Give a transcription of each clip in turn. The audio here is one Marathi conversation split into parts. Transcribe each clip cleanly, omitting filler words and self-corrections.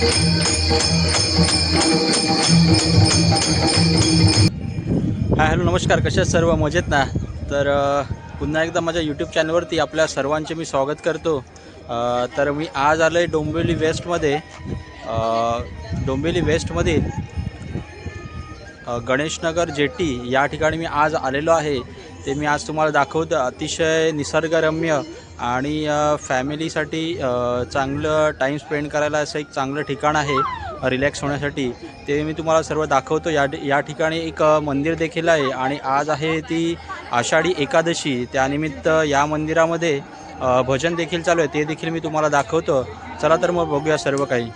हाय हॅलो नमस्कार, कशा सर्व मजेत ना. तर पुन्हा एकदा माझ्या यूट्यूब चॅनलवरती आपल्या सर्वांचे मी स्वागत करतो. तर मी आज आलो आहे डोंबिवली वेस्टमध्ये. डोंबिवली वेस्टमधील गणेशनगर जेटी या ठिकाणी मी आज आलेलो आहे. ते मी आज तुम्हाला दाखवतो. अतिशय निसर्गरम्य आणि फॅमिलीसाठी चांगलं टाईम स्पेंड करायला असं एक चांगलं ठिकाण आहे रिलॅक्स होण्यासाठी. ते मी तुम्हाला सर्व दाखवतो. या ठिकाणी एक मंदिर देखील आहे आणि आज आहे ती आषाढी एकादशी. त्यानिमित्त या मंदिरामध्ये भजन देखील चालू आहे, ते देखील मी तुम्हाला दाखवतो. चला तर मग बघूया सर्व काही.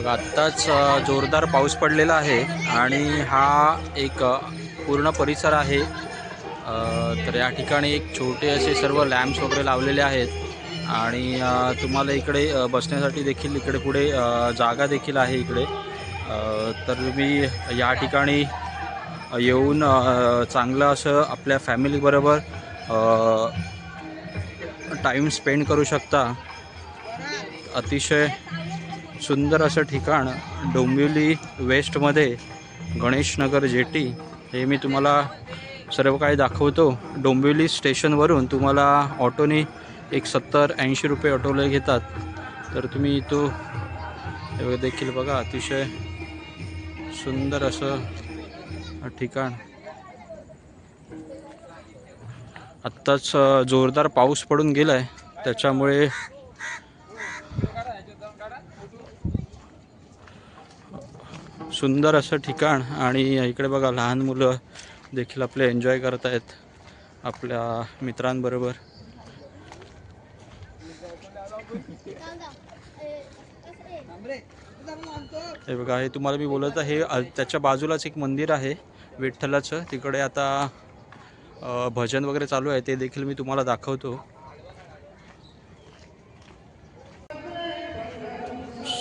आत्ताच जोरदार पाऊस पडलेला आहे आणि हा एक पूर्ण परिसर आहे. तर या ठिकाणी एक छोटे असे सर्व लॅम्प्स वगैरे लावलेले आहेत आणि तुम्हाला इकडे बसण्यासाठी देखील इकडे पुढे जागा देखील आहे इकडे. तर तुम्ही या ठिकाणी येऊन चांगलं असं आपल्या फॅमिलीबरोबर टाईम स्पेंड करू शकता. अतिशय सुंदर असं ठिकाण डोंबिवली वेस्टमध्ये गणेशनगर जेटी हे मी तुम्हाला सर्व काही दाखवतो. डोंबिवली स्टेशनवरून तुम्हाला ऑटोने एक 70-80 रुपये ऑटोला घेतात. तर तुम्ही तो देखील बघा, अतिशय सुंदर असं ठिकाण. आत्ताच जोरदार पाऊस पडून गेला आहे, त्याच्यामुळे सुंदर असं ठिकाण. आणि इकडे बघा, लहान मुलं देखील आपले एन्जॉय करत आहेत आपल्या मित्रांबरोबर. हे बघा, हे तुम्हाला मी बोलत आहे, त्याच्या बाजूलाच एक मंदिर आहे विठ्ठलाचं. तिकडे आता भजन वगैरे चालू आहे, ते देखील मी तुम्हाला दाखवतो.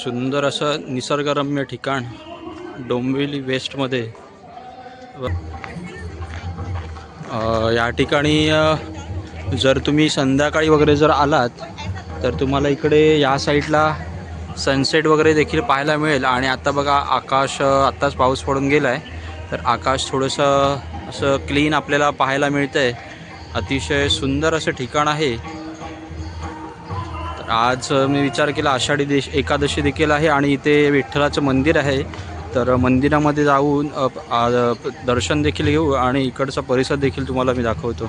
सुंदर असं निसर्गरम्य ठिकाण डोंबिवली वेस्टमध्ये. या ठिकाणी जर तुम्ही संध्याकाळी वगैरे जर आलात तर तुम्हाला इकडे या साईडला सनसेट वगैरे देखील पाहायला मिळेल. आणि आता बघा, आकाश आत्ताच पाऊस पडून गेला आहे, तर आकाश थोडंसं असं क्लीन आपल्याला पाहायला मिळतं आहे. अतिशय सुंदर असं ठिकाण आहे. तर आज मी विचार केला, आषाढी एकादशी देखील आहे आणि इथे विठ्ठलाचं मंदिर आहे. तर मंदिरामध्ये जाऊन दर्शन देखील घेऊ आणि इकडचा परिसर देखील तुम्हाला मी दाखवतो.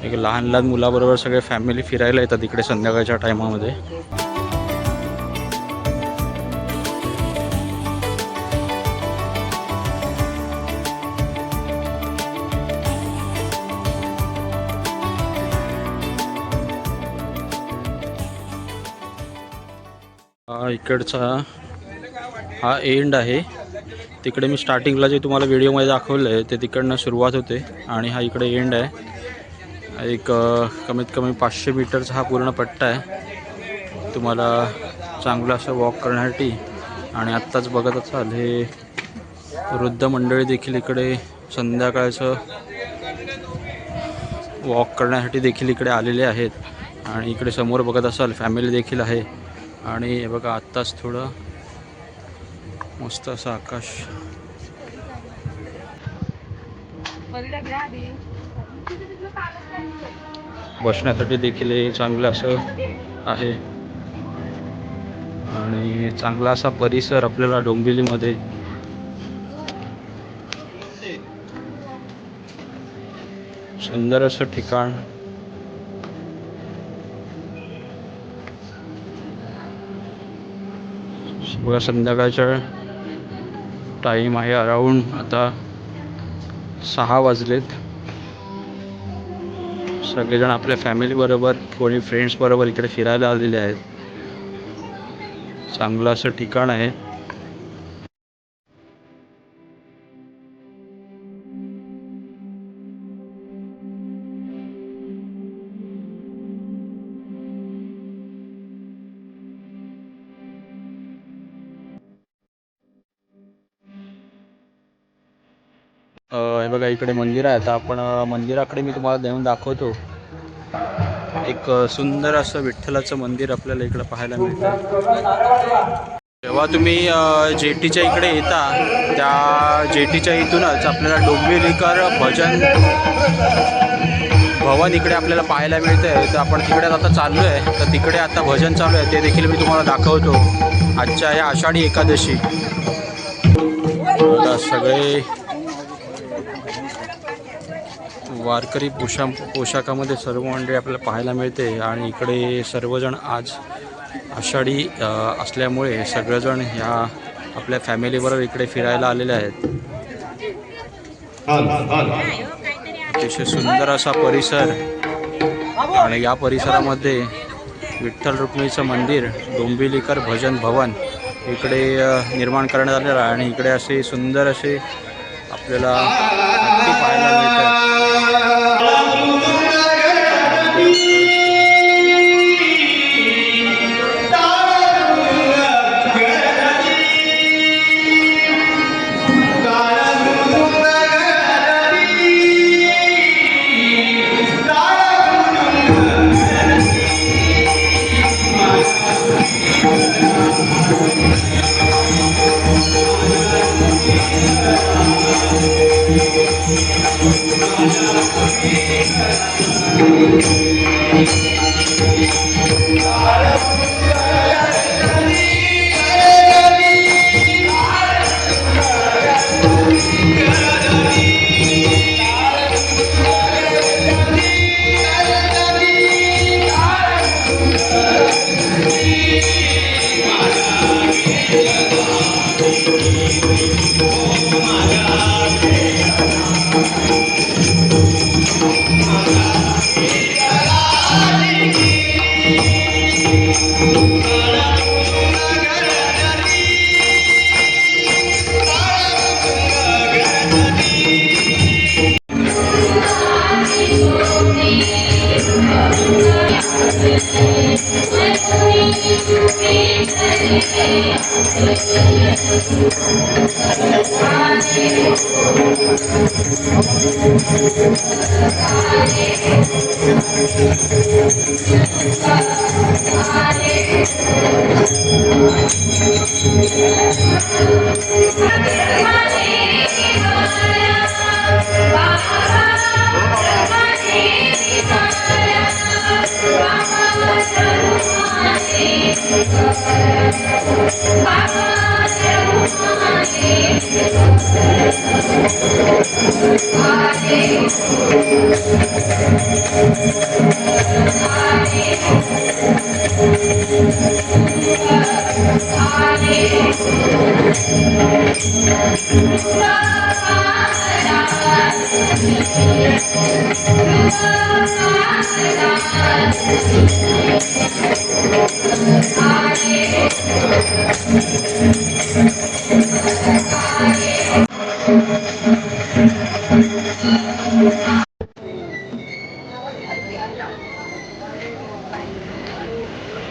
एक लहान लहान मुलाबरोबर सगळे फॅमिली फिरायला येतात इकडे संध्याकाळच्या टायमामध्ये. इकडचा हा एंड आहे. तिकडे मी स्टार्टिंगला जे तुम्हाला व्हिडिओमध्ये दाखवलं आहे ते तिकडनं सुरुवात होते आणि हा इकडे एंड आहे. एक कमीत कमी 500 मीटरचा हा पूर्ण पट्टा आहे तुम्हाला चांगलं असं वॉक करण्यासाठी. आणि आत्ताच बघत असाल, हे वृद्ध मंडळी देखील इकडे संध्याकाळचं वॉक करण्यासाठी देखील इकडे आलेले आहेत. आणि इकडे समोर बघत असाल फॅमिली देखील आहे. आणि हे बघा, आत्ताच थोडं मस्त असं आकाश. बसण्यासाठी देखील हे चांगलं असं आहे आणि चांगला असा परिसर आपल्याला डोंबिवलीमध्ये. सुंदर असं ठिकाण. बघा, संध्याकाळचा टाईम आहे, अराऊंड आता 6 वाजलेत. सगळेजण आपल्या फॅमिली बरोबर, कोणी फ्रेंड्स बरोबर इकडे फिरायला आलेले आहेत. चांगलं असं ठिकाण आहे. हे बघा इकडे मंदिर आहे. आता आपण मंदिराकडे मी तुम्हाला नेऊन दाखवतो. एक सुंदर असं विठ्ठलाचं मंदिर आपल्याला इकडं पाहायला मिळतं. जेव्हा तुम्ही जेटीच्या इकडे येता त्या जेटीच्या इथूनच आपल्याला डोंबिवलीकर भजन भवन इकडे आपल्याला पाहायला मिळतं आहे. तर आपण तिकडे आता चाललो आहे. तर तिकडे आता भजन चालू आहे ते देखील मी तुम्हाला दाखवतो. आजच्या या आषाढी एकादशी सगळे वारकरी पोशाखामध्ये सर्व मंडळी आपल्याला पाहायला मिळते. आणि इकडे सर्वजण आज आषाढी असल्यामुळे सगळेजण ह्या आपल्या फॅमिलीबरोबर इकडे फिरायला आलेले आहेत. अतिशय सुंदर असा परिसर आणि या परिसरामध्ये विठ्ठल रुक्मिणीचं मंदिर डोंबिवलीकर भजन भवन इकडे निर्माण करण्यात आलेलं आहे. आणि इकडे असे सुंदर असे आपल्याला हत्ती पाहायला मिळतात.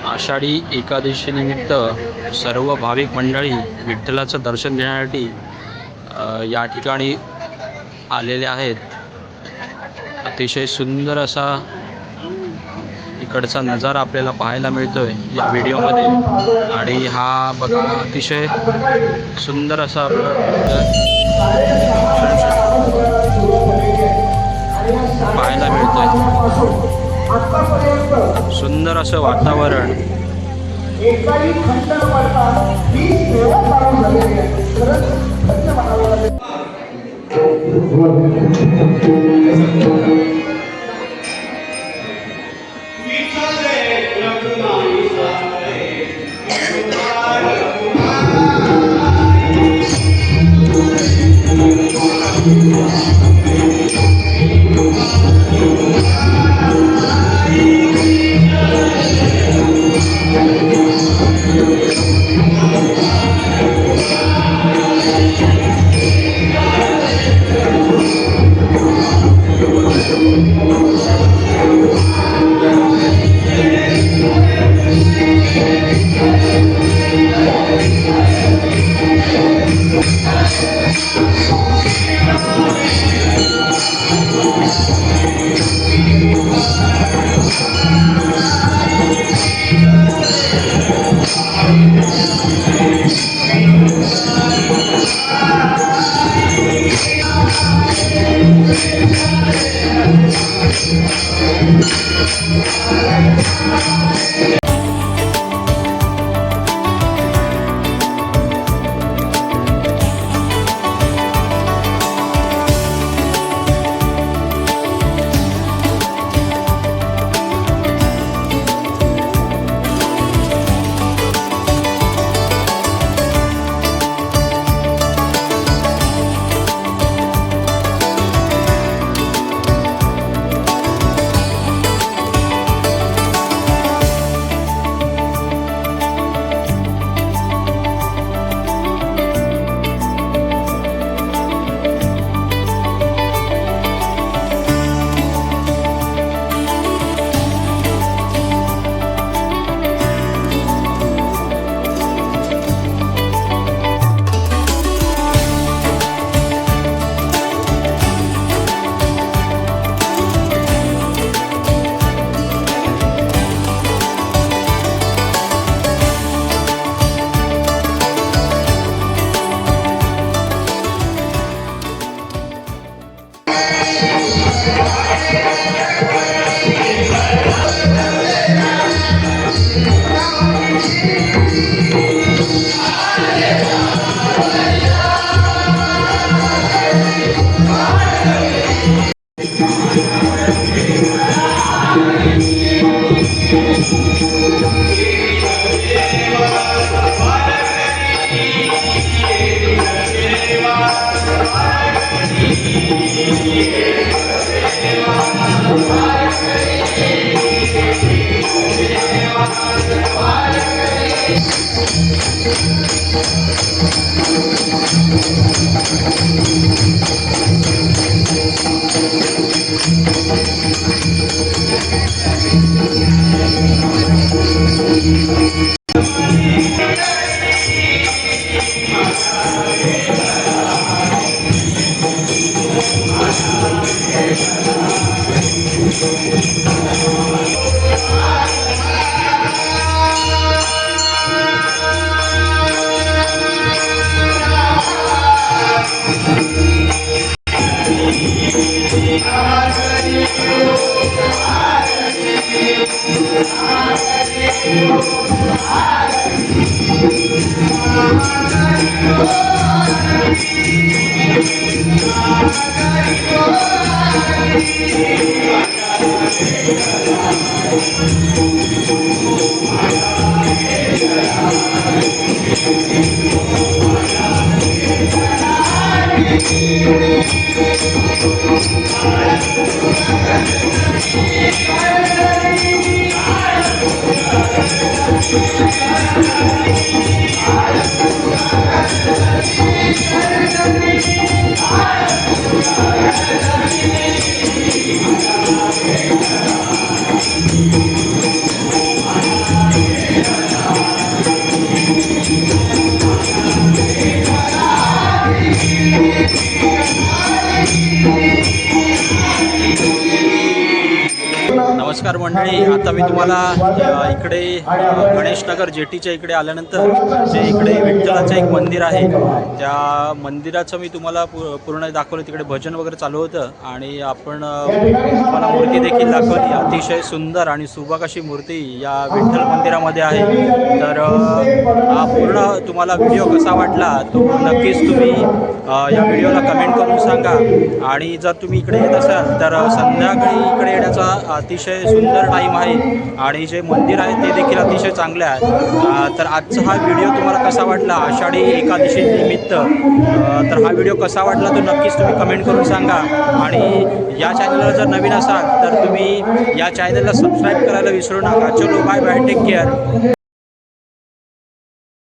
आषाढी एकादशीनिमित्त सर्व भाविक मंडळी विठ्ठलाचं दर्शन घेण्यासाठी या ठिकाणी आलेले आहेत. अतिशय सुंदर असा इकडचा नजारा आपल्याला पाहायला मिळतोय या व्हिडिओमध्ये. आणि हा बघा अतिशय सुंदर असा पाहायला मिळतोय. सुंदर असं वातावरण. नमस्कार मंडळी, आता मी तुम्हाला इकडे गणेशनगर जेटीच्या इकडे आल्यानंतर जे इकडे विठ्ठलाचं एक मंदिर आहे त्या मंदिराचं मी तुम्हाला पूर्ण दाखवलं. तिकडे भजन वगैरे चालू होतं आणि आपण तुम्हाला मूर्ती देखील दाखवली. अतिशय सुंदर आणि सुबक अशी मूर्ती या विठ्ठल मंदिरामध्ये आहे. तर हा पूर्ण तुम्हाला व्हिडिओ कसा वाटला तो नक्कीच तुम्ही या व्हिडिओला कमेंट करून सांगा. आणि जर तुम्ही इकडे येत असाल तर संध्याकाळी इकडे येण्याचा अतिशय सुंदर टाईम आहे आणि जे मंदिर आहे ते देखील अतिशय चांगले आहे. तर आजचा हा व्हिडिओ तुम्हाला कसा वाटला आषाढी एकादशी निमित्त, तर हा व्हिडिओ कसा वाटला तो नक्कीच तुम्ही कमेंट करून सांगा. आणि या चॅनलला जर नवीन असाल तर तुम्ही या चॅनलला सबस्क्राईब करायला विसरू नका. चलो बाय बाय, टेक केअर.